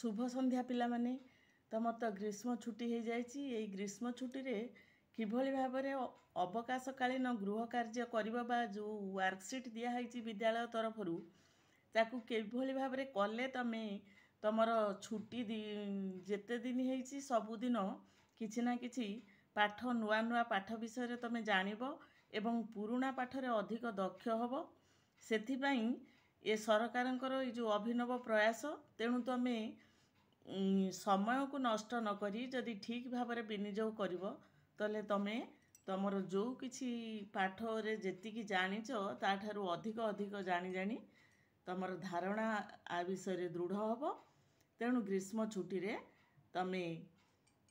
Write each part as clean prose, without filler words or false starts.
शुभ संध्या पिला माने तुम तो ग्रीष्म छुट्टी हो जाए ग्रीष्म छुट्टी रे किभली भाव में अवकाशकालीन गृह कार्य कर जो वर्कसीट दिखाई विद्यालय तरफ ताकू किभली भाव में कले तमें तुमर छुट्टी जेते दिन होती सबुदिन किछि ना किछि पाठ नुआ नुआ पाठ विषय तुम जानब एवं पुराणा पाठरे अधिक दक्ष हब सेथिपाई ए सरकारंकर ये जो अभिनव प्रयास तेणु तुम समय को नष्ट न करी जदि ठीक भाव में विनियोग करिवो तले तमे तमर जो किछि पाठ रे जेतिकी जानिच ताठारु अधिक अधिक जानी जानी तमर धारणा आ विषय दृढ़ हब। तेणु ग्रीष्म छुट्टी रे तमे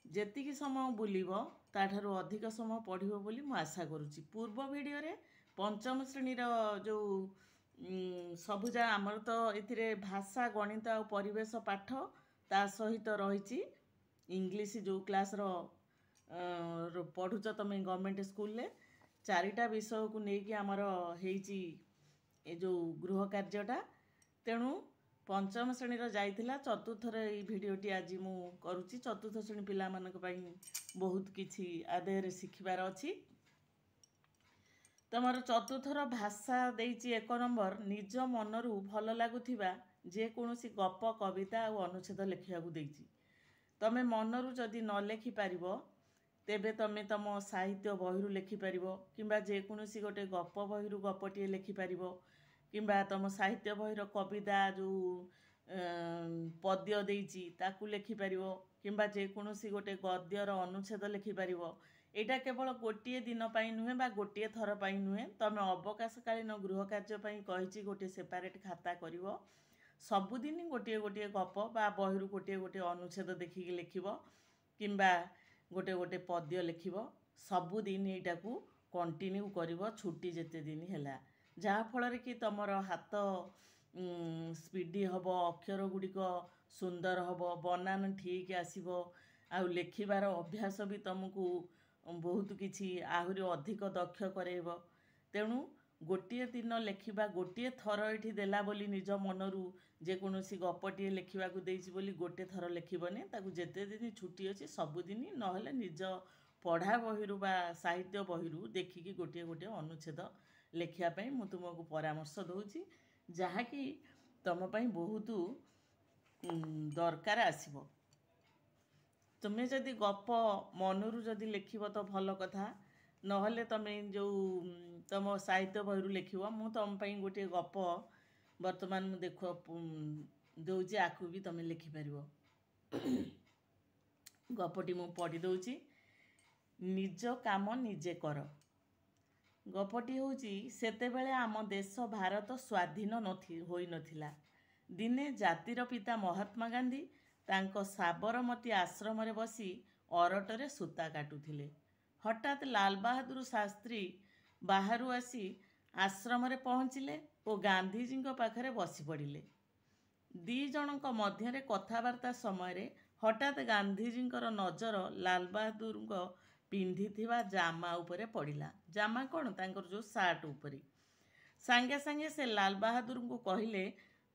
जेतिकी समय बुलिबो ताठारु अधिक समय पढ़िबो बोली मु आशा करुछि। पूर्व वीडियो रे पंचम श्रेणी रो जो सबुजा आमर तो एथिरे भाषा गणित और परिवेश पाठ ता सहित रही इंग्लिश जो क्लास पढ़ुच तुम गवर्नमेंट स्कूल ले चारिटा विषय को लेकिन आमर हो जो गृह कार्यटा तेणु पंचम श्रेणी जाइथिला चतुर्थर ये भिडटी आज मु करुच्ची। चतुर्थ श्रेणी पिला मानक पई बहुत किछि आदेहरे शिखिबार अछि। तमर चतुर्थर भाषा देइछि 1 नंबर निज मनरू भल लागुथिबा जेकोसी गप कविता और अनुच्छेद लिखा देइछि। तमे मनरू जदि न लेखि पारिबो तेबे तमे तम साहित्य बहिरू लेखिपारिबो किंबा जेकोसी गोटे गप बहिरू गपटिए लेखिपारिबो किंबा तम साहित्य बहिर कविता जो पद्य देइछि ताकू लेखिपारिबो किंबा जेकोसी गोटे गद्यर अनुच्छेद लेखिपारिबो। एटा केवल गोटे दिन पाई नुहे बा गोटे थर पाई नुहे तमे अवकाशकालीन गृह कार्य पाई कहिछि गोटे सेपारेट खाता करिवो सबुदिन गोटे गोटे गप बा बहिरू गोटे गोटे अनुच्छेद देखिक लिखिब किंबा गोटे गोटे पद्य लिखिब सबुदिन एटा को कंटिन्यू करिवो छुट्टी जेते दिन हैला जहा फल कि तमर हाथ स्पीडी हब अक्षर गुड़िक सुंदर हब बनान ठीक आसीबो आ लेखिबार अभ्यास भी तुमको बहुत किछि आहुरी अधिक दक्ष करेइबो। तेणु गोटे दिन लेखिबा गोटे थर ये देला बोली निज मनरू जेकोसी गपटिए लेखा देइछि बोली गोटे थर लेखिबने ताकू जेते दिन छुट्टी अच्छी सबुदिन नहेले निज पढ़ा बहिरू बा साहित्य बहिरू देखिकी गोटे गोटे अनुच्छेद लेखियापाई मु तुमको परामर्श दउछि जहाँकि तुम पाई बहुत दरकार आसीबो। तुम्हें जदि गप मनरू जदि लेखिब तो भल कथा नहले तमें जो तुम साहित्य बहिरू लेखिब मु तुम पाई गोटे गप वर्तमान मु देख दउछि आकु भी तमें लिखिपार गपटी मु पढ़ी दउछि। निज काम निजे कर गपटी होउछि सेतेबेले आम देश भारत स्वाधीन होई नथिला। दिने जातिर पिता महात्मा गांधी तांको साबरमती आश्रम रे बसी अरटरे सूता काटुथिले। हठात लाल बहादुर शास्त्री बाहरु आसी आश्रम रे पहुँचिले और गांधीजी पाखरे बसी पड़िले। दी जनक मध्यरे कथबार्ता समय हठात गांधीजी नजर लाल बहादुर पिंधिथिबा जामा उपरे पड़िला। जामा कौन तांकर जो सार्ट उपरे सांगे सांगे से लाल बहादुर को कहिले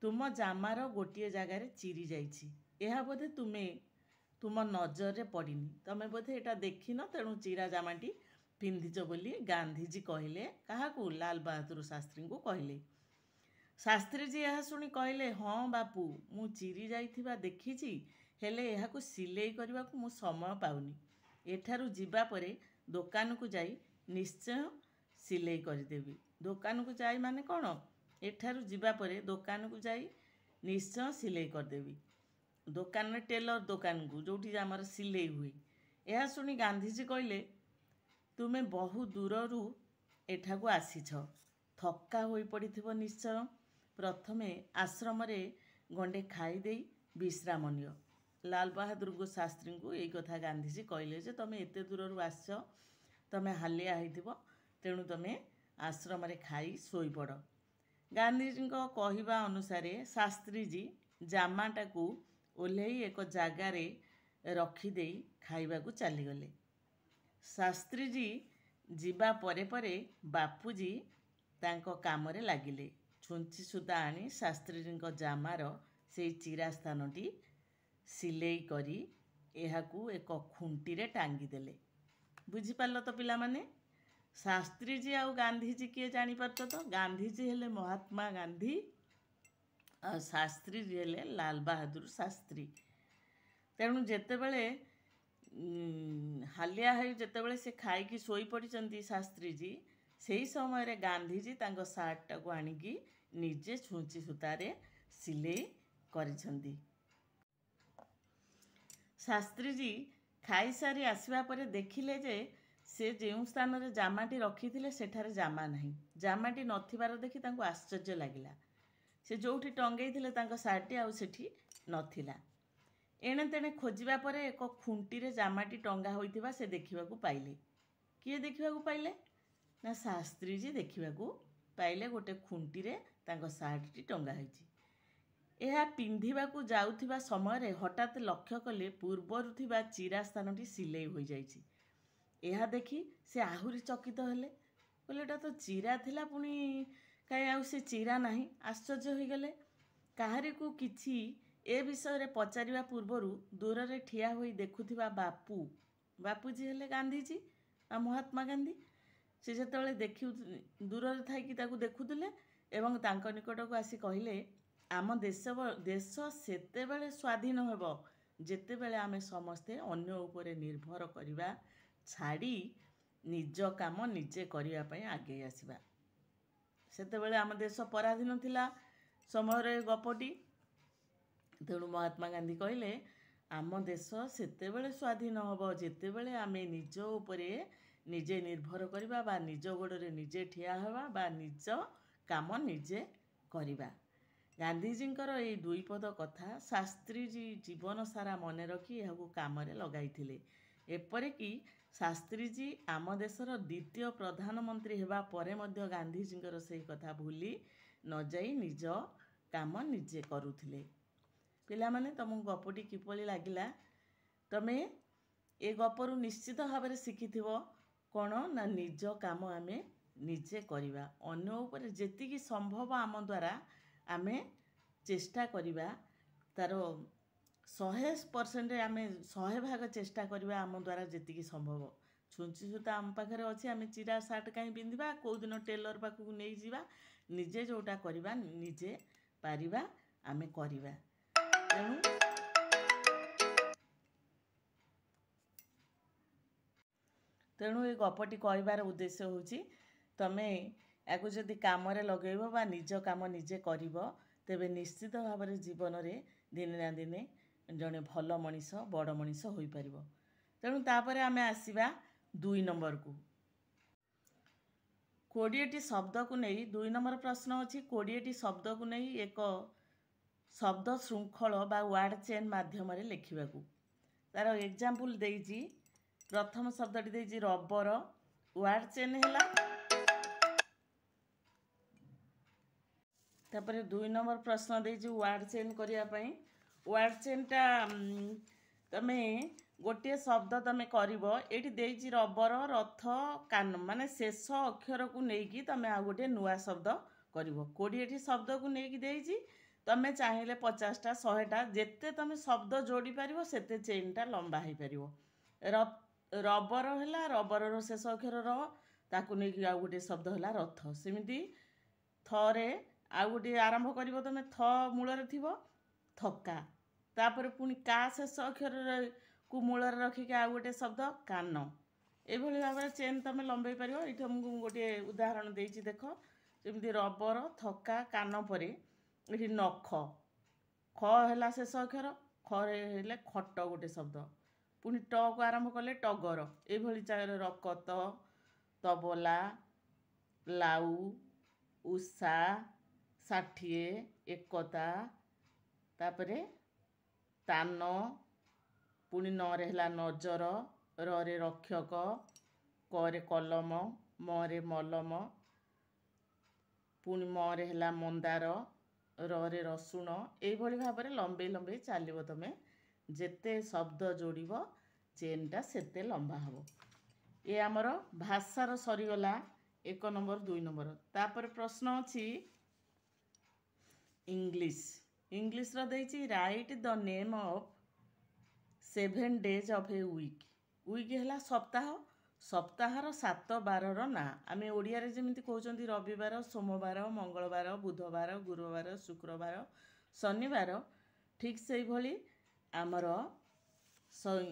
तुम जामार गोटे जगार चिरी जाइछि यह बोधे तुम नजर रे पड़िनी तमें बोधे एटा देखिन तेणु चिरा जामाटी पिंधिच बोली गांधीजी कहले काहाकू लाल बहादुर शास्त्री को कहले। शास्त्री जी यह शुणी कहले हाँ बापू मु चिरी जाइथिबा देखिछि हेले एहाकू सिलेई करबा को मु समय पाउनी एठारु जीवा परे दुकान को जाई निश्चय सिलेई करदेवी। दुकान को जाई माने कौन एठारु जीवा परे दुकान को जाई निश्चय सिलेई करदेवी। दुकान में टेलर दुकान को जोटी आमर सिलेई हुए। यह शुणी गांधीजी कहले तुमे बहु दूररू एठाकू आसीछ थक्का होई पड़िथिबो निश्चय प्रथमे आश्रम रे गंडे खाई देई विश्राम नियो। लाल बहादुर को शास्त्री को यही कथा गांधीजी कहले जे तमें एते दूररू आस तमें हालिया होइथिबो तेणु तमें आश्रम रे खाई सोई पड़। गांधीजी को कहवा अनुसार शास्त्रीजी जामाटा को ओल्हेई एक जगार रखिदे खाइबा को चलीगले। शास्त्रीजी जीवा परे परे बापूजी तांको कामरे लागिले। छुंची सुता आनी शास्त्रीजी जामार से चिरा स्थानटी सिलेई करी एहाकू एक खुंटीरे टांगीदेले। बुझीपार तो पिलामाने? शास्त्रीजी आउ गांधीजी किए जानीपार तो? गांधीजी हेले महात्मा गांधी आ शास्त्रीजी हेले लाल बहादुर शास्त्री। तेणु जेतेबेले हालिया है जेतेबेले से खाई शोई पड़िचंती शास्त्रीजी, सेही समय गांधीजी तांको सार्ट टाको आनिकी निजे छुंची सूतारे सिलेई करिछंती। शास्त्रीजी खाई सारी आसवा परे देखिले जे से जेउ स्थान रे जामाटी रखिथिले सेठारे जामा नाही। जामाटी नथिबार देखि तांको आश्चर्य लागिला। से जोठी टंगेइथिले तांको सार्टटी आउ सेठी नथिला। एणे तेणे खोजिबा परे एक खुंटीरे जामाटी टंगा होइथिबा से देखिबाकू पाइले। किए देखिबाकू पाइले? ना शास्त्रीजी देखिबाकू पाइले गोटे खुंटीरे तांको सार्टटी टंगा होइछि। एहा पिंधिबाकू जाउथिबा समय हठात लक्ष्य कले पूर्वरु थिबा चिरा स्थानटी सिलेई होई जाइछि। एहा देखि से आहुरी चकित हेले। बोले एटा तो चिरा थिला पुणी काई आउ से चिरा नाही। आश्चर्य होई गले। काहारिकू किछि ए विषय रे पचारिबा पूर्वरु दूर रे ठिया होई देखुथिबा बापूजी हेले गांधीजी आ महात्मा गांधी। से जेतेबेले देखि दूर रे थाइकी ताकू देखुथिले एवं तांको निकटकू आसी कहिले, आम देश सेतेबेले स्वाधीन हेबो जेतेबेले आमे समस्ते अन्य उपरे निर्भर करिबा छाड़ी निज काम निजे करिया पई आगे आसीबा। सेतेबेले आम देश पराधीन थिला समय रे गपटी। तेणु महात्मा गांधी कहले, आम देश सेतेबेले स्वाधीन हेबो जेतेबेले आमे निज उपरे निजे निर्भर करिबा बा निज गोड़े निजे ठिया हेबा बा निज काम निजे करिबा। गांधीजींकर ए दुई पद कथा शास्त्रीजी जीवन सारा मन रखी एहाकू कामरे लगाइथिले। एपरिकी शास्त्रीजी आम देशर द्वितीय प्रधानमंत्री हेबा परे मध्य गांधीजींकर सेही कथा भूली न जाई निज काम निजे करुथिले। पिलामाने तुमको गपटी किपरि लागिला? तमे ए गपरु निश्चित भाव शिखिथिबो कौन ना निज काम आमे निजे करिबा। अन्य उपरे जेतिकी संभव आम द्वारा आमे चेष्टा करिबा तार 100% आमे 100% चेष्टा करिबा आम द्वारा जेतिकी संभव। छुंची सूता आम पाखरे अछि, आमे चिरा सार्ट काई पिंधिबा, को दिन टेलर पाखकू नै जिबा, निजे जोटा करिबा निजे पारिबा आमे करिबा। तेणु ये गपटी कहबार उद्देश्य होची तमे याकू जदि कामरे लगेइबो बा निज काम निजे करिबो तेबे निश्चित भाव में जीवन में दिने ना दिने जड़े भल मनीष बड़ मनीष हो पार। तेणु तापर आमे आसीबा 2 नंबर को 20टी शब्द को नहीं 2 नंबर प्रश्न अच्छी 20टी शब्द को नहीं एक शब्द श्रृंखल बा वार्ड चेन माध्यम लिखा तार एग्जाम्पल देजी। प्रथम शब्दटी देजी रबर वार्ड चेन है। तापर 2 नंबर प्रश्न देजी वार्ड चेन करने वार्ड चेनटा तमे गोटे शब्द तमे करिवो एठी देजी रबर रथ कान माने शेष अक्षर को लेकिन तमे आ गोटे नुआ शब्द करिवो। 20टी शब्द को लेकिन देजी तमे चाहिए 50टा 100टा जेते तमे शब्द जोड़ी पारिवो सेते चेनटा लंबा हो पार। रबर है रबर शेष अक्षर र ताकू लेकिन आ गोटे शब्द है रथ। सेमिति थरे आ गोटे आरंभ करिवो तमे थ मूल थी थका तापर पुणी का शेष अक्षर को मूल रखिक आ गोटे शब्द कान एभली भाव में चेन तुम लंबे पार। ये तुमको गोटे उदाहरण देती देख जमी रबर थका कान पर ये नख ख है शेष अक्षर खरे खट गोटे शब्द पुणी ट को आरंभ कले टगर एभली चाहे रकत तबला लाउ उषा 60 एकता तापरे तान पुणी न है नजर रे रक्षक करे कलम मरे मलम पुणी मरे है मंदार रे रसुण यही भाव में लंबे लंबे चलो तुम जेते शब्द जोड़ चेनटा सेते लंबा हम। ये आमर भाषार सरीगला 1 नंबर 2 नंबर। तापर प्रश्न अच्छी इंग्लिश इंग्लिश रो देछि write the name of 7 days of a week. Week ହେଲା ସପ୍ତାହ, ସପ୍ତାହର 7 ବାରର ନାଁ। ଆମେ ଓଡ଼ିଆରେ ଯେମିତି କହୁଛନ୍ତି ରବିବାର, ସୋମବାର, ମଙ୍ଗଳବାର, ବୁଧବାର, ଗୁରୁବାର, ଶୁକ୍ରବାର, ଶନିବାର, ଠିକ୍ ସେଇଭଳି ଆମର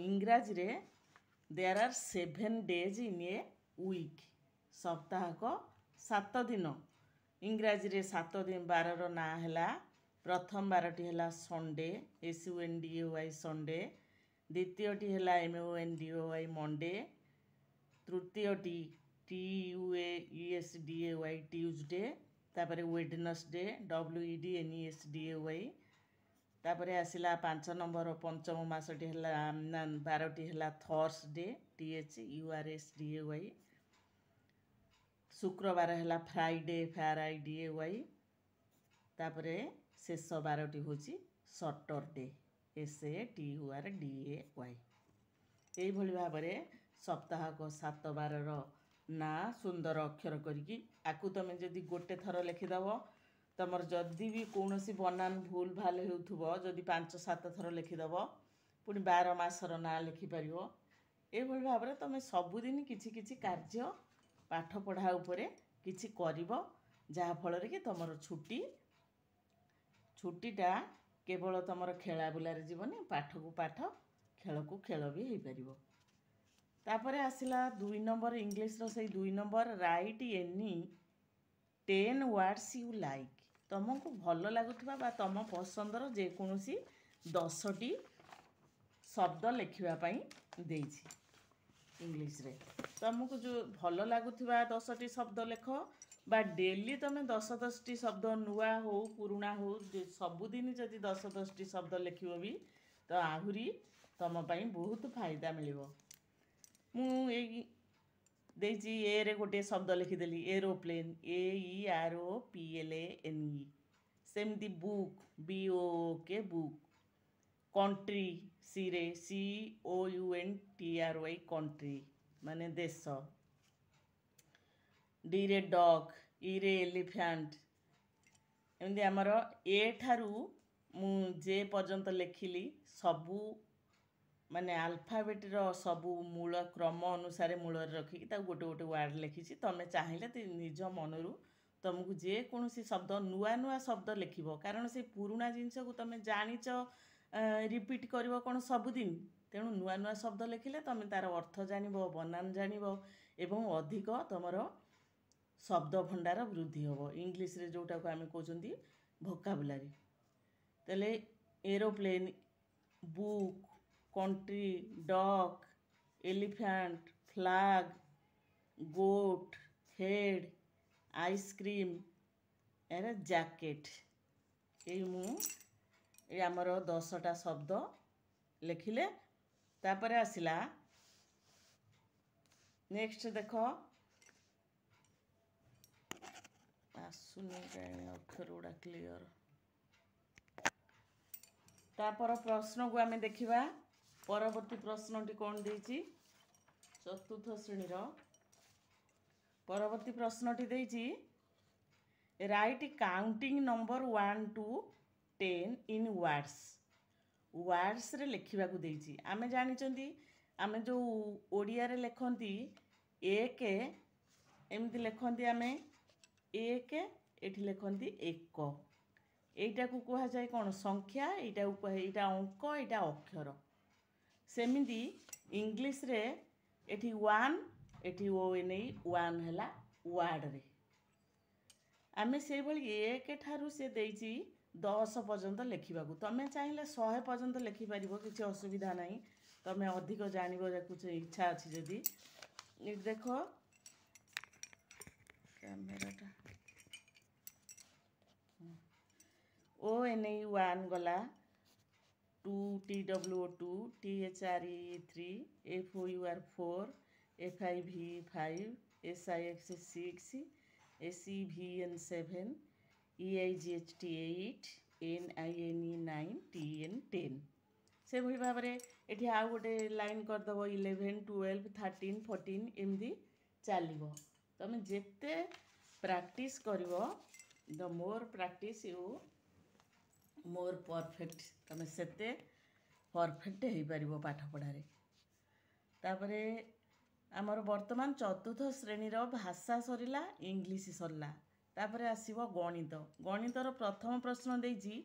ଇଂରାଜୀରେ there R 7 days in a week. ସପ୍ତାହକ 7 ଦିନ। ଇଂରାଜୀରେ 7 ଦିନ ବାରର ନାଁ ହେଲା, ପ୍ରଥମ ବାରଟି ହେଲା ସଣ୍ଡେ, SUNDAY ସଣ୍ଡେ, ଦ୍ୱିତୀୟଟି ହେଲା MONDAY ମଣ୍ଡେ, ତୃତୀୟଟି TUESDAY ଟ୍ୟୁଜଡେ, ତାପରେ ୱେଡନେସଡେ WEDNESDAY, ତାପରେ ଆସିଲା 5 ନମ୍ବର ପଞ୍ଚମ ମାସଟି ହେଲା ବାରଟି ହେଲା ଥର୍ସଡେ THURSDAY, ଶୁକ୍ରବାର ହେଲା ଫ୍ରାଇଡେ FRIDAY, ତାପରେ ଶେଷ ବାରଟି ହେଉଛି ସଟରଡେ SATURDAY। এইଭଳି ଭାବରେ ସପ୍ତାହକ 7 ବାରର ନାଁ ସୁନ୍ଦର ଅକ୍ଷର କରିକି ଆକୁ ତମେ ଯଦି ଗୋଟେ ଥର ଲେଖିଦେବ, ତମର ଯଦି ବି କୌଣସି ବନାନ ଭୁଲ ଭାଲ ହେଉଥିବ, ଯଦି 5-7 ଥର ଲେଖିଦେବ, ପୁଣି 12 ମାସର ନାଁ ଲେଖିପାରିବ। ଏଇଭଳି ଭାବରେ ତମେ ସବୁଦିନ କିଛି କିଛି କାର୍ଯ୍ୟ ପାଠ ପଢ଼ା ଉପରେ କିଛି କରିବ, ଯାହାଫଳରେ କି ତମର ଛୁଟିଟା କେବଳ ତମର ଖେଳା ବୁଲାରେ ଯିବନି, ପାଠକୁ ପାଠ, ଖେଳକୁ ଖେଳ ବି ହେଇପାରିବ। ତାପରେ ଆସିଲା 2 ନମ୍ବର ଇଂଲିଶର ସେଇ 2 number, right any 10 words you like। ତମକୁ ଭଲ ଲାଗୁଥିବା ବା ତମ ପସନ୍ଦର ଯେକୌଣସି 10ଟି ଶବ୍ଦ ଲେଖିବା ପାଇଁ ଦେଇଛି ଇଂଲିଶରେ। ତମକୁ ଯେଉଁ ଭଲ ଲାଗୁଥିବା 10ଟି ଶବ୍ଦ ଲେଖ, ବା ଡେଲି ତମେ 10-10ଟି ଶବ୍ଦ, ନୂଆ ହଉ ପୁରୁଣା ହଉ, ସବୁଦିନ ଯଦି 10-10ଟି ଶବ୍ଦ ଲେଖିବ ବି ତ ଆହୁରି ତମ ପାଇଁ ବହୁତ ଫାଇଦା ମିଳିବ। ମୁଁ ଏଇ ଦେଇଛି ଏରେ ଗୋଟିଏ ଶବ୍ଦ ଲେଖିଦେଲି, ଏରୋପ୍ଲେନ୍ AEROPLANE, ସେମିତି ବୁକ୍ BOOK ବୁକ୍, କଣ୍ଟ୍ରି ସିରେ COUNTRY କଣ୍ଟ୍ରି ମାନେ ଦେଶ, ଡିରେ ଡଗ୍, ଇରେ ଏଲିଫ୍ୟାଣ୍ଟ। ଏମିତି ଆମର ଏ ଠାରୁ ମୁଁ ଯେ ପର୍ଯ୍ୟନ୍ତ ଲେଖିଲି ସବୁ ମାନେ ଆଲଫାବେଟ୍ର ସବୁ ମୂଳ କ୍ରମ ଅନୁସାରେ ମୂଳରେ ରଖିକି ତାକୁ ଗୋଟେ ଗୋଟେ ୱାର୍ଡ଼ ଲେଖିଛି। ତମେ ଚାହିଁଲେ ନିଜ ମନରୁ ତମକୁ ଯେକୌଣସି ଶବ୍ଦ, ନୂଆ ନୂଆ ଶବ୍ଦ ଲେଖିବ, କାରଣ ସେ ପୁରୁଣା ଜିନିଷକୁ ତମେ ଜାଣିଛ, ରିପିଟ୍ କରିବ କ'ଣ ସବୁଦିନ, ତେଣୁ ନୂଆ ନୂଆ ଶବ୍ଦ ଲେଖିଲେ ତମେ ତା'ର ଅର୍ଥ ଜାଣିବ, ବନାନ ଜାଣିବ ଏବଂ ଅଧିକ ତମର ଶବ୍ଦ ଭଣ୍ଡାର ବୃଦ୍ଧି ହେବ। ଇଂଲିଶରେ ଯେଉଁଟାକୁ ଆମେ କହୁଛନ୍ତି ଭୋକାବୁଲାରୀ। ତାହେଲେ aeroplane, book, country, duck, elephant, flag, goat, head, ice cream, ଏର ଜ୍ୟାକେଟ୍। ମୁଁ ଆମର 10ଟା ଶବ୍ଦ ଲେଖିଲେ। ତାପରେ ଆସିଲା ନେକ୍ସଟ, ଦେଖ ଆସୁନି ଅକ୍ଷର ଗୁଡ଼ା କ୍ଲିଅର। ତାପର ପ୍ରଶ୍ନକୁ ଆମେ ଦେଖିବା। ପରବର୍ତ୍ତୀ ପ୍ରଶ୍ନଟି କ'ଣ ଦେଇଛି? 4ର୍ଥ ଶ୍ରେଣୀର ପରବର୍ତ୍ତୀ ପ୍ରଶ୍ନଟି ଦେଇଛି, write counting number 1 to 10 in words. ୱାର୍ଡ଼ସରେ ଲେଖିବାକୁ ଦେଇଛି। ଆମେ ଜାଣିଛନ୍ତି, ଆମେ ଯେଉଁ ଓଡ଼ିଆରେ ଲେଖନ୍ତି 1, ଏମିତି ଲେଖନ୍ତି ଆମେ 1, ଏଠି ଲେଖନ୍ତି 1। এইଟାକୁ କୁହାଯାଏ କ'ଣ? ସଂଖ୍ୟା। ଏଇଟାକୁ କୁହାଯାଏ, ଏଇଟା ଅଙ୍କ, ଏଇଟା ଅକ୍ଷର। ସେମିତି ଇଂଲିଶରେ ଏଠି 1, ଏଠି ONE ହେଲା ୱାର୍ଡ଼ରେ। ଆମେ ସେଇଭଳି 1 ଠାରୁ ସେ ଦେଇଛି 10 ପର୍ଯ୍ୟନ୍ତ ଲେଖିବାକୁ। ତମେ ଚାହିଁଲେ 100 ପର୍ଯ୍ୟନ୍ତ ଲେଖିପାରିବ, କିଛି ଅସୁବିଧା ନାହିଁ। ତମେ ଅଧିକ ଜାଣିବାକୁ ଇଚ୍ଛା ଅଛି ଯଦି। ଏଠି ଦେଖ କ୍ୟାମେରାଟା, ONE ଗଲା, 2 TWO2, THRE3, FOUR 4, FIV 5, SIX 6, SEVN 7, EIGHT 8, NINE 9, TN 10। ସେଭଳି ଭାବରେ ଏଠି ଆଉ ଗୋଟେ ଲାଇନ୍ କରିଦେବ, 11, 12, 13, 14 ଏମିତି ଚାଲିବ। ତମେ ଯେତେ ପ୍ରାକ୍ଟିସ୍ କରିବ, ଦ ମୋର୍ ପ୍ରାକ୍ଟିସ୍ ୟୁ ମୋର୍ ପରଫେକ୍ଟ, ତମେ ସେତେ परफेक्ट हो पार पाठ पढ़ारे। तापरे आमर वर्तमान चतुर्थ श्रेणीर भाषा सरला, इंग्लिश सरला। तापरे आसीबो गणित। गणितर प्रथम प्रश्न देइछि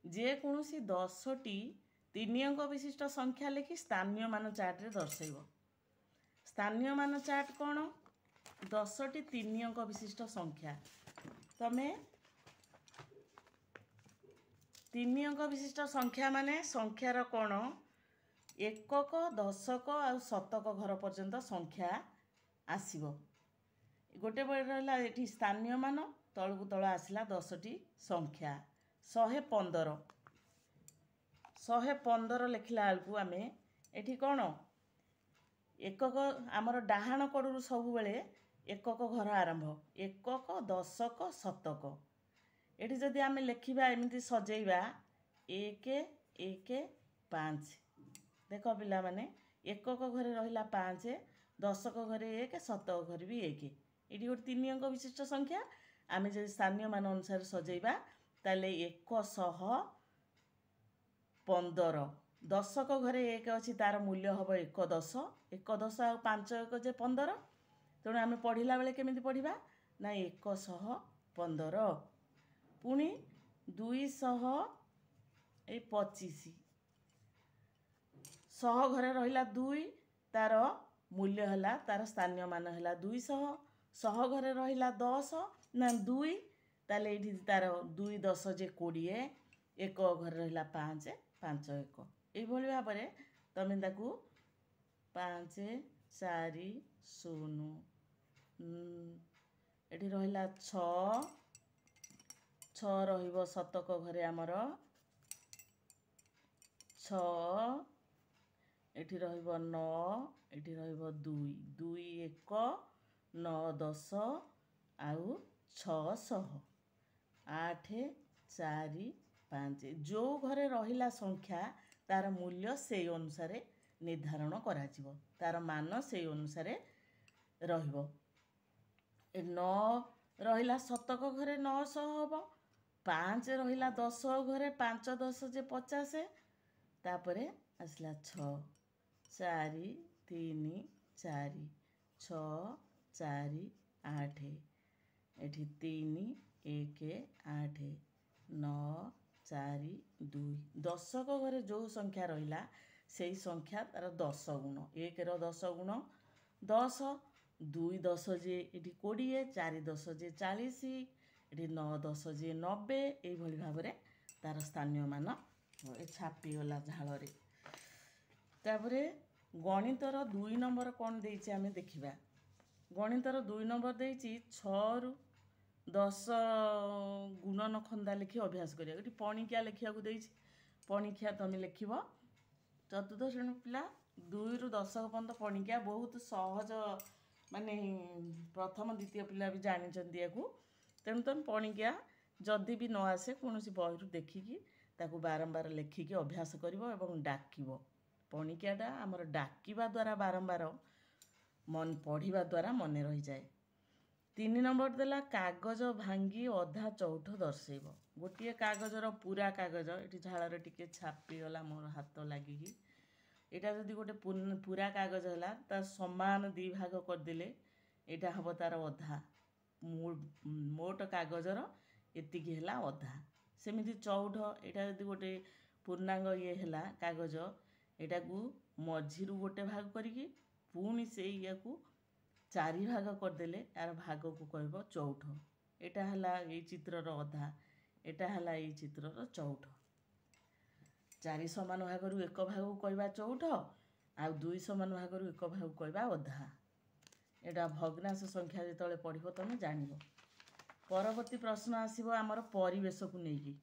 जेकोसी 10टी 3 अंक विशिष्ट संख्या लिखि स्थानीय मान चार्ट रे दर्शाइबो। स्थानीय मान चार्ट कौन? 10टी 3 अंक विशिष्ट संख्या। तमे 3 अंक विशिष्ट संख्या माने संख्यार कौन एकक, दशक आ शतक घर पर्यंत संख्या आसीबो। गोटे बड़े रहा ये स्थानीय मान तलू तल आसला 10टी संख्या 115। 115 लिखला बेलू आम ये कौन एकक आमर डाहाण कड़ू सब बेले एकक घर आरंभ एकक, दशक, शतक। ये जदि आम लिखा एमती सजेबा 1 1 5। देख पिला माने एकक घरे रहिला 5, दशक घरे 1, शतक घरे भी 1। ये गोटे 3 अंक विशिष्ट संख्या। आम जब स्थानीय मान अनुसार सजेबा ताले 115। दशक घरे 1 अच्छी तार मूल्य हम 1 10। 1 10 आ 5 1 जे 15। तेणु आम पढ़ला बेले केमिति पढ़िबा ना 115 पुणी 225। 100 घरे रहिला 2 तार मूल्य है तार स्थानीय मान है 200। 100 घरे रहिला 10 ना 2 ताले ये तार 2 10 जे 20। 1 घरे रहिला 5 5 1। ये भाव में तुम ताकू 5 4 0 ये रहिला 6 6 रहिबो शतक घरे आमर 6। एठी रहिबो 9 एठी रहिबो 2 2 1 9 10 आउ 600 8 4 5। जो घरे रहिला संख्या तार मूल्य से अनुसार निर्धारण करा जिवो। तार मान से अनुसार रहिबो। 9 रहिला शतक घरे 900 होबो। 5 रहिला 10 घरे 5 10 जे 50। तापरे आसला 6 4 3 4 6 4 8 एठी 3 1 8 9 4 2। दशक घरे जो संख्या रहिला से संख्या तार 10 गुण। 1 रो 10 गुण 10। 2 10 जे एठी 20 4 10 जे 40 एठी 9 10 जे 90। ये भाव में तार स्थानीय मान छापीगला झाल। तापरे गणितर 2 नंबर कौन देइछि आमे देखिबा। गणितर 2 नंबर देइछि 6 रु 10 गुणन खंदा लिखि अभ्यास करिया। एठी पणिकिया लिखिया को देइछि। पणिकिया तुम लिखिब। चतुर्थ श्रेणी पिला 2 रु 10 पर्यंत पणिकिया बहुत सहज माने प्रथम द्वितीय पिला भी जानिछन्ती याकू। तेणु तुम पणिकिया जदि भी न आसे कौन बही देखिकी ताकू बारंबार लिखिकी अभ्यास करिवो एवं डाकिबो। पणिकियाटा आमर डाकिबा द्वारा बारंबार मन पढ़िबा द्वारा मने रही जाए। 3 नंबर देला कागज भांगी अधा चौठ दर्शेब। गोटे कागजर पूरा कागज ये झाड़ टिके छापीगला मोर हाथ लगिकी। यहाँ जदि गोटे पूरा कागज है तार समान 2 भाग करदे यहाँ हम तार अधा। मोट कागजर एतिकी है अधा। सेमती चौठ यहाँ जदि गोटे पूर्णांग ये है कागज यहाँ को मझीरु गोटे भाग करिकी पुणी से या 4 भाग करदे यार भाग को कहब चौठ। यहाँ है ये चित्रर अधा। यहाँ है ये चित्रर चौठ। 4 समान भाग 1 भाग को कहबा चौठ आ 2 समान भाग 1 भाग को कहबा अधा। यहाँ भग्नांश संख्या जिते पढ़ो तुम जान। परवर्ती प्रश्न आसब आमर परिवेश को लेकिन।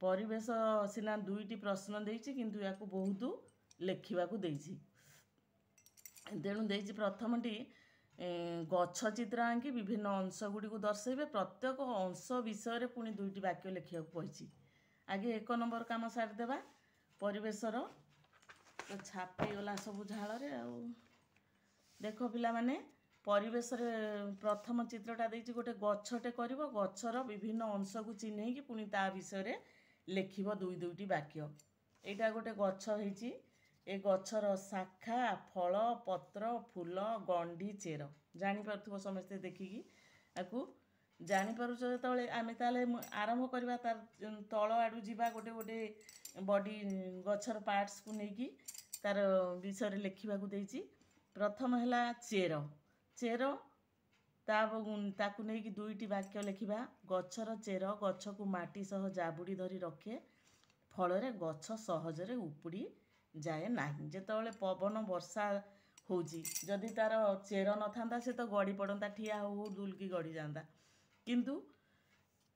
परिवेश सीना 2टी प्रश्न देइछि किंतु या बहुत लिखा तेणु देइछि प्रथमटी गछ चित्र आंकी विभिन्न अंश गुड़ी को दर्शाइबे। प्रत्येक अंश विषय पुणी 2टी वाक्य लिखा कही। आगे 1 नंबर काम सारिदेवा। परिवेशर तो छापीगला सब झाड़ देख पिला माने परिवेश प्रथम चित्रटा देइछि गोटे गछटे करिवो। गछर विभिन्न अंश को चिन्हैकी पुणी ता विषय लिखिब 2-2टी वाक्य। ଏଇଟା ଗୋଟେ ଗଛ ହେଇଛି। ଏ ଗଛର ଶାଖା, ଫଳ, ପତ୍ର, ଫୁଲ, ଗଣ୍ଡି, ଚେର। ଜାଣିପାରୁଥିବ ସମସ୍ତେ ଦେଖିକି ଆକୁ। ଜାଣିପାରୁଛ ଯେତେବେଳେ ଆମେ ତାହେଲେ ଆରମ୍ଭ କରିବା। ତାର ତଳ ଆଡ଼ୁ ଯିବା ଗୋଟେ ଗୋଟେ ବଡି ଗଛର ପାର୍ଟସକୁ ନେଇକି ତାର ବିଷୟରେ ଲେଖିବାକୁ ଦେଇଛି। ପ୍ରଥମ ହେଲା ଚେର। ଚେର ତାକୁ ନେଇକି ଦୁଇଟି ବାକ୍ୟ ଲେଖିବା। ଗଛର ଚେର ଗଛକୁ ମାଟି ସହ ଜାବୁଡ଼ି ଧରି ରଖେ, ଫଳରେ ଗଛ ସହଜରେ ଉପୁଡ଼ି ଯାଏ ନାହିଁ। ଯେତେବେଳେ ପବନ ବର୍ଷା ହେଉଛି, ଯଦି ତାର ଚେର ନଥାନ୍ତା ସେ ତ ଗଡ଼ି ପଡ଼ନ୍ତା, ଠିଆ ହଉ ହଉ ଦୁଲକି ଗଡ଼ିଯାଆନ୍ତା। କିନ୍ତୁ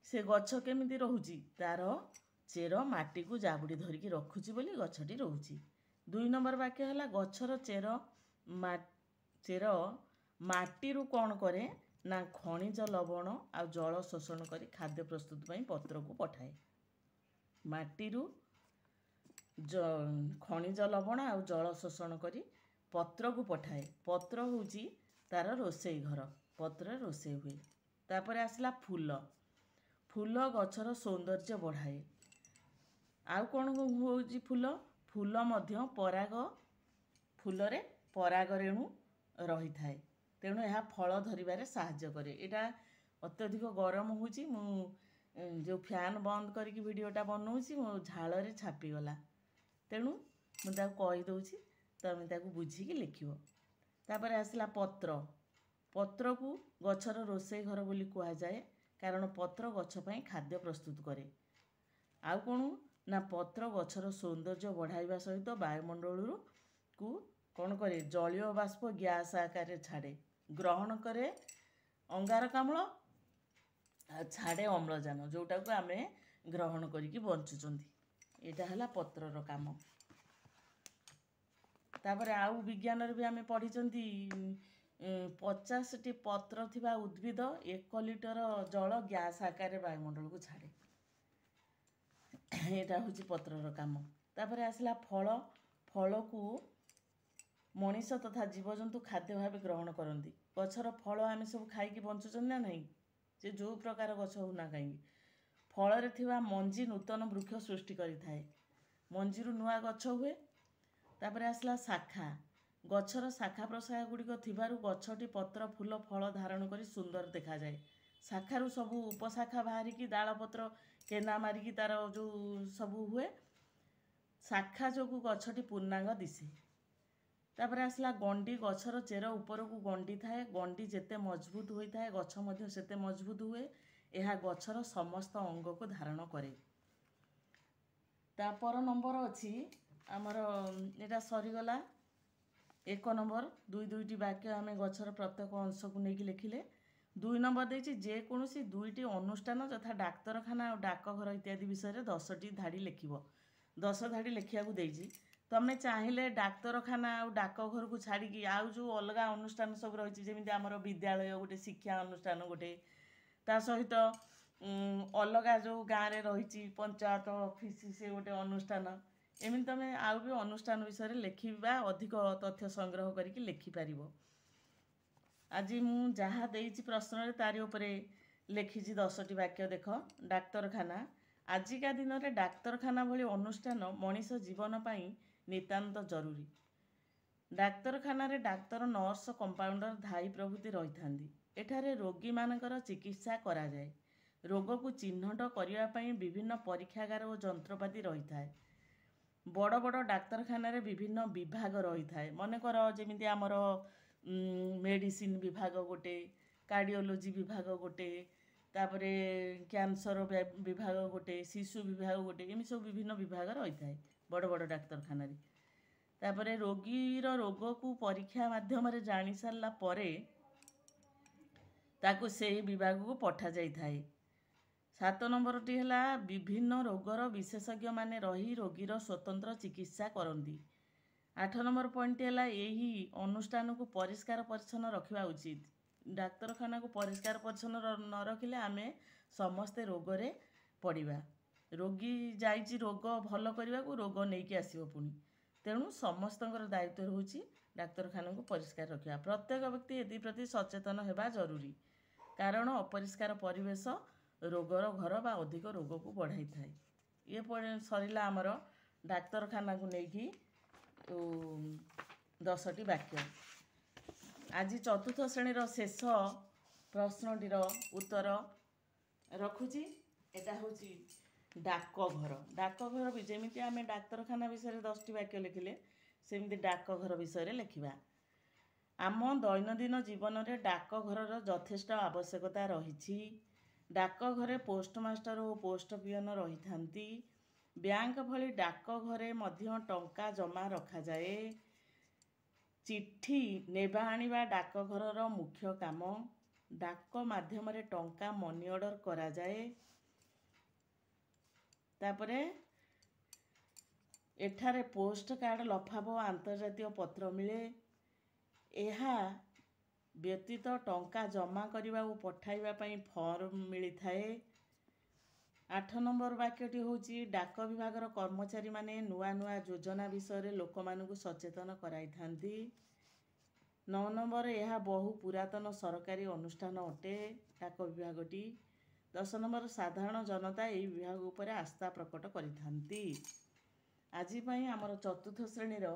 ସେ ଗଛ କେମିତି ରହୁଛି? ତାର ଚେର ମାଟିକୁ ଜାବୁଡ଼ି ଧରିକି ରଖୁଛି ବୋଲି ଗଛଟି ରହୁଛି। 2 ନମ୍ବର ବାକ୍ୟ ହେଲା ଗଛର ଚେର ମାଟିରୁ କ'ଣ କରେ ନା ଖଣିଜ ଲବଣ ଆଉ ଜଳ ଶୋଷଣ କରି ଖାଦ୍ୟ ପ୍ରସ୍ତୁତ ପାଇଁ ପତ୍ରକୁ ପଠାଏ। ମାଟିରୁ ଖଣିଜ ଲବଣ ଆଉ ଜଳ ଶୋଷଣ କରି ପତ୍ରକୁ ପଠାଏ। ପତ୍ର ହେଉଛି ତାର ରୋଷେଇ ଘର, ପତ୍ରରେ ରୋଷେଇ ହୁଏ। ତାପରେ ଆସିଲା ଫୁଲ। ଫୁଲ ଗଛର ସୌନ୍ଦର୍ଯ୍ୟ ବଢ଼ାଏ। ଆଉ କ'ଣ ହେଉଛି ଫୁଲ? ଫୁଲ ମଧ୍ୟ ଫୁଲରେ ପରାଗ ରେଣୁ ରହିଥାଏ, ତେଣୁ ଏହା ଫଳ ଧରିବାରେ ସାହାଯ୍ୟ କରେ। ଏଇଟା ଅତ୍ୟଧିକ ଗରମ ହେଉଛି, ମୁଁ ଯେଉଁ ଫ୍ୟାନ୍ ବନ୍ଦ କରିକି ଭିଡ଼ିଓଟା ବନଉଛି ମୋ ଝାଳରେ ଛାପିଗଲା, ତେଣୁ ମୁଁ ତାକୁ କହିଦେଉଛି, ତୁମେ ତାକୁ ବୁଝିକି ଲେଖିବ। ତାପରେ ଆସିଲା ପତ୍ର। ପତ୍ରକୁ ଗଛର ରୋଷେଇ ଘର ବୋଲି କୁହାଯାଏ, କାରଣ ପତ୍ର ଗଛ ପାଇଁ ଖାଦ୍ୟ ପ୍ରସ୍ତୁତ କରେ। ଆଉ କ'ଣ ନା ପତ୍ର ଗଛର ସୌନ୍ଦର୍ଯ୍ୟ ବଢ଼ାଇବା ସହିତ ବାୟୁମଣ୍ଡଳରୁ କ'ଣ କରେ? ଜଳୀୟ ବାଷ୍ପ ଗ୍ୟାସ୍ ଆକାରରେ ଛାଡ଼େ। ଗ୍ରହଣ କରେ ଅଙ୍ଗାରକାମ୍ଳ ଆଉ ଛାଡ଼େ ଅମ୍ଳଜାନ, ଯେଉଁଟାକୁ ଆମେ ଗ୍ରହଣ କରିକି ବଞ୍ଚୁଛନ୍ତି। ଏଇଟା ହେଲା ପତ୍ରର କାମ। ତାପରେ ଆଉ ବିଜ୍ଞାନରେ ବି ଆମେ ପଢ଼ିଛନ୍ତି 50ଟି ପତ୍ର ଥିବା ଉଦ୍ଭିଦ 1 ଲିଟର ଜଳ ଗ୍ୟାସ୍ ଆକାରରେ ବାୟୁମଣ୍ଡଳକୁ ଛାଡ଼େ। ଏଇଟା ହେଉଛି ପତ୍ରର କାମ। ତାପରେ ଆସିଲା ଫଳ। ଫଳକୁ ମଣିଷ ତଥା ଜୀବଜନ୍ତୁ ଖାଦ୍ୟ ଭାବେ ଗ୍ରହଣ କରନ୍ତି। ଗଛର ଫଳ ଆମେ ସବୁ ଖାଇକି ବଞ୍ଚୁଛନ୍ତି ନା ନାହିଁ? ସେ ଯେଉଁ ପ୍ରକାର ଗଛ ହଉ ନା କାହିଁକି, ଫଳରେ ଥିବା ମଞ୍ଜି ନୂତନ ବୃକ୍ଷ ସୃଷ୍ଟି କରିଥାଏ। ମଞ୍ଜିରୁ ନୂଆ ଗଛ ହୁଏ। ତାପରେ ଆସିଲା ଶାଖା। ଗଛର ଶାଖା ପ୍ରଶାଖା ଗୁଡ଼ିକ ଥିବାରୁ ଗଛଟି ପତ୍ର, ଫୁଲ, ଫଳ ଧାରଣ କରି ସୁନ୍ଦର ଦେଖାଯାଏ। ଶାଖାରୁ ସବୁ ଉପଶାଖା ବାହାରିକି ଡାଳପତ୍ର କେନା ମାରିକି ତାର ଯେଉଁ ସବୁ ହୁଏ, ଶାଖା ଯୋଗୁଁ ଗଛଟି ପୂର୍ଣ୍ଣାଙ୍ଗ ଦିଶେ। ତାପରେ ଆସିଲା ଗଣ୍ଡି। ଗଛର ଚେର ଉପରକୁ ଗଣ୍ଡି ଥାଏ। ଗଣ୍ଡି ଯେତେ ମଜବୁତ ହୋଇଥାଏ ଗଛ ମଧ୍ୟ ସେତେ ମଜବୁତ ହୁଏ। ଏହା ଗଛର ସମସ୍ତ ଅଙ୍ଗକୁ ଧାରଣ କରେ। ତାପର ନମ୍ବର ଅଛି ଆମର, ଏଇଟା ସରିଗଲା 1 ନମ୍ବର। ଦୁଇଟି ବାକ୍ୟ ଆମେ ଗଛର ପ୍ରତ୍ୟେକ ଅଂଶକୁ ନେଇକି ଲେଖିଲେ। 2 ନମ୍ବର ଦେଇଛି ଯେକୌଣସି 2ଟି ଅନୁଷ୍ଠାନ ଯଥା ଡାକ୍ତରଖାନା ଆଉ ଡାକଘର ଇତ୍ୟାଦି ବିଷୟରେ 10ଟି ଧାଡ଼ି ଲେଖିବ। 10 ଧାଡ଼ି ଲେଖିବାକୁ ଦେଇଛି। ତମେ ଚାହିଁଲେ ଡାକ୍ତରଖାନା ଆଉ ଡାକଘରକୁ ଛାଡ଼ିକି ଆଉ ଯେଉଁ ଅଲଗା ଅନୁଷ୍ଠାନ ସବୁ ରହିଛି, ଯେମିତି ଆମର ବିଦ୍ୟାଳୟ ଗୋଟେ, ଶିକ୍ଷା ଅନୁଷ୍ଠାନ ଗୋଟେ, ତା ସହିତ ଅଲଗା ଯେଉଁ ଗାଁରେ ରହିଛି ପଞ୍ଚାୟତ ଅଫିସ୍, ସେ ଗୋଟେ ଅନୁଷ୍ଠାନ। ଏମିତି ତମେ ଆଉ ବି ଅନୁଷ୍ଠାନ ବିଷୟରେ ଲେଖିବା, ଅଧିକ ତଥ୍ୟ ସଂଗ୍ରହ କରିକି ଲେଖିପାରିବ। ଆଜି ମୁଁ ଯାହା ଦେଇଛି ପ୍ରଶ୍ନରେ ତାରି ଉପରେ ଲେଖିଛି 10ଟି ବାକ୍ୟ। ଦେଖ, ଡାକ୍ତରଖାନା। ଆଜିକା ଦିନରେ ଡାକ୍ତରଖାନା ଭଳି ଅନୁଷ୍ଠାନ ମଣିଷ ଜୀବନ ପାଇଁ ନିତାନ୍ତ ଜରୁରୀ। ଡାକ୍ତରଖାନାରେ ଡାକ୍ତର, ନର୍ସ, କମ୍ପାଉଣ୍ଡର, ଧାଇ ପ୍ରଭୃତି ରହିଥାନ୍ତି। ଏଠାରେ ରୋଗୀମାନଙ୍କର ଚିକିତ୍ସା କରାଯାଏ। ରୋଗକୁ ଚିହ୍ନଟ କରିବା ପାଇଁ ବିଭିନ୍ନ ପରୀକ୍ଷାଗାର ଓ ଯନ୍ତ୍ରପାତି ରହିଥାଏ। ବଡ଼ ବଡ଼ ଡାକ୍ତରଖାନାରେ ବିଭିନ୍ନ ବିଭାଗ ରହିଥାଏ। ମନେକର ଯେମିତି ଆମର ମେଡ଼ିସିନ ବିଭାଗ ଗୋଟେ, କାର୍ଡ଼ିଓଲୋଜି ବିଭାଗ ଗୋଟେ, ତାପରେ କ୍ୟାନ୍ସର ବିଭାଗ ଗୋଟେ, ଶିଶୁ ବିଭାଗ ଗୋଟେ, ଏମିତି ସବୁ ବିଭିନ୍ନ ବିଭାଗ ରହିଥାଏ ବଡ଼ ବଡ଼ ଡାକ୍ତରଖାନାରେ। ତାପରେ ରୋଗୀର ରୋଗକୁ ପରୀକ୍ଷା ମାଧ୍ୟମରେ ଜାଣି ସାରିଲା ପରେ ତାକୁ ସେହି ବିଭାଗକୁ ପଠାଯାଇଥାଏ। 7 ନମ୍ବରଟି ହେଲା ବିଭିନ୍ନ ରୋଗର ବିଶେଷଜ୍ଞମାନେ ରହି ରୋଗୀର ସ୍ୱତନ୍ତ୍ର ଚିକିତ୍ସା କରନ୍ତି। 8 ନମ୍ବର ପଏଣ୍ଟଟି ହେଲା ଏହି ଅନୁଷ୍ଠାନକୁ ପରିଷ୍କାର ପରିଚ୍ଛନ୍ନ ରଖିବା ଉଚିତ। ଡାକ୍ତରଖାନାକୁ ପରିଷ୍କାର ପରିଚ୍ଛନ୍ନ ନ ରଖିଲେ ଆମେ ସମସ୍ତେ ରୋଗରେ ପଡ଼ିବା। ରୋଗୀ ଯାଇଛି ରୋଗ ଭଲ କରିବାକୁ, ରୋଗ ନେଇକି ଆସିବ ପୁଣି। ତେଣୁ ସମସ୍ତଙ୍କର ଦାୟିତ୍ୱ ରହୁଛି ଡାକ୍ତରଖାନାକୁ ପରିଷ୍କାର ରଖିବା। ପ୍ରତ୍ୟେକ ବ୍ୟକ୍ତି ଏଥିପ୍ରତି ସଚେତନ ହେବା ଜରୁରୀ, କାରଣ ଅପରିଷ୍କାର ପରିବେଶ ରୋଗର ଘର ବା ଅଧିକ ରୋଗକୁ ବଢ଼ାଇଥାଏ। ଇଏ ସରିଲା ଆମର ଡାକ୍ତରଖାନାକୁ ନେଇକି 10ଟି ବାକ୍ୟ। ଆଜି ଚତୁର୍ଥ ଶ୍ରେଣୀର ଶେଷ ପ୍ରଶ୍ନଟିର ଉତ୍ତର ରଖୁଛି। ଏଟା ହେଉଛି ଡାକଘର। ଡାକଘର ବି ଯେମିତି ଆମେ ଡାକ୍ତରଖାନା ବିଷୟରେ 10ଟି ବାକ୍ୟ ଲେଖିଲେ ସେମିତି ଡାକଘର ବିଷୟରେ ଲେଖିବା। ଆମ ଦୈନନ୍ଦିନ ଜୀବନରେ ଡାକଘରର ଯଥେଷ୍ଟ ଆବଶ୍ୟକତା ରହିଛି। ଡାକଘରେ ପୋଷ୍ଟମାଷ୍ଟର ଓ ପୋଷ୍ଟ ପିଅନ ରହିଥାନ୍ତି। ବ୍ୟାଙ୍କ ଭଳି ଡାକଘରେ ମଧ୍ୟ ଟଙ୍କା ଜମା ରଖାଯାଏ। ଚିଠି ନେବା ଆଣିବା ଡାକଘରର ମୁଖ୍ୟ କାମ। ଡାକ ମାଧ୍ୟମରେ ଟଙ୍କା ମନି ଅର୍ଡ଼ର କରାଯାଏ। ତାପରେ ଏଠାରେ ପୋଷ୍ଟ କାର୍ଡ଼, ଲଫାଫା ଓ ଆନ୍ତର୍ଜାତୀୟ ପତ୍ର ମିଳେ। ଏହା ବ୍ୟତୀତ ଟଙ୍କା ଜମା କରିବା ଓ ପଠାଇବା ପାଇଁ ଫର୍ମ ମିଳିଥାଏ। 8 ନମ୍ବର ବାକ୍ୟଟି ହେଉଛି ଡାକ ବିଭାଗର କର୍ମଚାରୀମାନେ ନୂଆ ନୂଆ ଯୋଜନା ବିଷୟରେ ଲୋକମାନଙ୍କୁ ସଚେତନ କରାଇଥାନ୍ତି। 9 ନମ୍ବର ଏହା ବହୁ ପୁରାତନ ସରକାରୀ ଅନୁଷ୍ଠାନ ଅଟେ ଡାକ ବିଭାଗଟି। 10 ନମ୍ବର ସାଧାରଣ ଜନତା ଏହି ବିଭାଗ ଉପରେ ଆସ୍ଥା ପ୍ରକଟ କରିଥାନ୍ତି। ଆଜି ପାଇଁ ଆମର ଚତୁର୍ଥ ଶ୍ରେଣୀର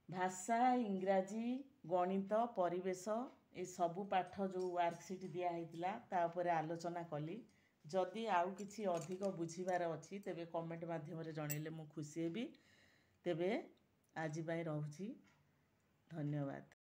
ଭାଷା, ଇଂରାଜୀ, ଗଣିତ, ପରିବେଶ ଏ ସବୁ ପାଠ ଯେଉଁ ୱାର୍କସିଟ୍ ଦିଆହେଇଥିଲା ତା ଉପରେ ଆଲୋଚନା କଲି। ଯଦି ଆଉ କିଛି ଅଧିକ ବୁଝିବାର ଅଛି ତେବେ କମେଣ୍ଟ ମାଧ୍ୟମରେ ଜଣେଇଲେ ମୁଁ ଖୁସି ହେବି। ତେବେ ଆଜି ପାଇଁ ରହୁଛି। ଧନ୍ୟବାଦ।